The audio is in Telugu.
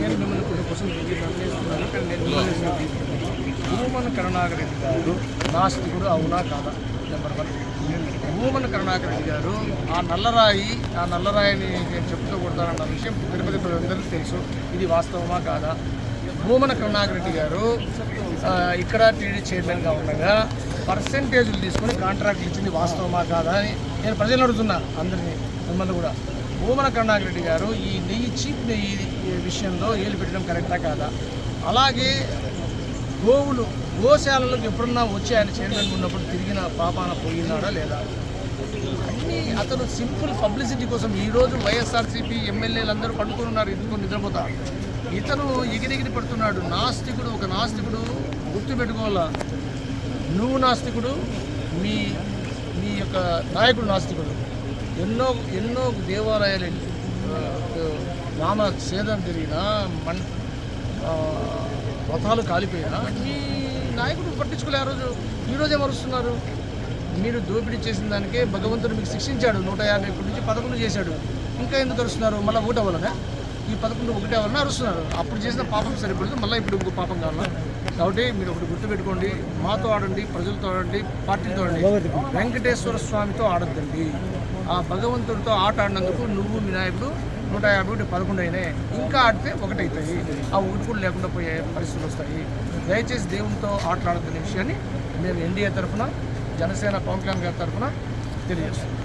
నేను మిమ్మల్ని కొన్ని క్వశ్చన్ చేస్తున్నాను కానీ నేను భూమన కరుణాకర్ రెడ్డి గారు నాస్తికుడు అవునా కాదా? నెంబర్ 1. భూమన కరుణాకర్ రెడ్డి గారు ఆ నల్లరాయిని నేను చెప్తూ కొడతానన్న విషయం తిరుపతి ప్రజలందరికీ తెలుసు. ఇది వాస్తవమా కాదా? భూమన కరుణాకర్ రెడ్డి గారు ఇక్కడ టీడీ చైర్మన్గా ఉండగా పర్సెంటేజ్లు తీసుకొని కాంట్రాక్ట్లు ఇచ్చింది వాస్తవమా కాదా అని నేను ప్రజలను అడుగుతున్నా, అందరినీ మిమ్మల్ని కూడా. భూమన కరుణాకర్ రెడ్డి గారు ఈ చీప్ నెయ్యి విషయంలో ఏలు పెట్టడం కరెక్టా కాదా? అలాగే గోశాలలకు ఎప్పుడన్నా వచ్చి ఆయన చైర్మన్ ఉన్నప్పుడు తిరిగిన పాపాన పోయినాడా లేదా? అన్నీ అతను సింపుల్ పబ్లిసిటీ కోసం ఈరోజు వైఎస్ఆర్సీపీ ఎమ్మెల్యేలు అందరూ పడుకుని ఉన్నారు, ఎందుకు నిద్రపోతా. ఇతను ఎగిరెగిరి పడుతున్నాడు. నాస్తికుడు, ఒక నాస్తికుడు గుర్తుపెట్టుకోవాలా. నువ్వు నాస్తికుడు, మీ యొక్క నాయకుడు నాస్తికుడు. ఎన్నో దేవాలయాలు నామ ఛేదం జరిగినా రథాలు కాలిపోయినా మీ నాయకుడు పట్టించుకోలే. ఈరోజు ఏమరుస్తున్నారు? మీరు దోపిడీ చేసిన దానికే భగవంతుడు మీకు శిక్షించాడు. 151 నుంచి 11 చేశాడు. ఇంకా ఎందుకు అరుస్తున్నారు? మళ్ళీ ఒకటి అవ్వాలనే ఈ 11 ఒకటి అవ్వాలని అరుస్తున్నారు. అప్పుడు చేసిన పాపం సరిపడదు, మళ్ళీ ఇప్పుడు ఇంకో పాపం కావాలా? కాబట్టి మీరు ఒకటి గుర్తుపెట్టుకోండి, మాతో ఆడండి, ప్రజలతో ఆడండి, పార్టీతో ఆడండి, వెంకటేశ్వర స్వామితో ఆడద్దండి. ఆ భగవంతుడితో ఆట ఆడినందుకు నువ్వు మీ నాయకుడు 151 11 అయినాయి. ఇంకా ఆడితే 1 అవుతాయి. ఆ 1 కూడా లేకుండా పోయే పరిస్థితులు వస్తాయి. దయచేసి దేవునితో ఆటలాడుతున్న విషయాన్ని మేము ఎన్డీఏ తరఫున, జనసేన పవన్ కళ్యాణ్ గారి తరఫున తెలియజేస్తున్నాం.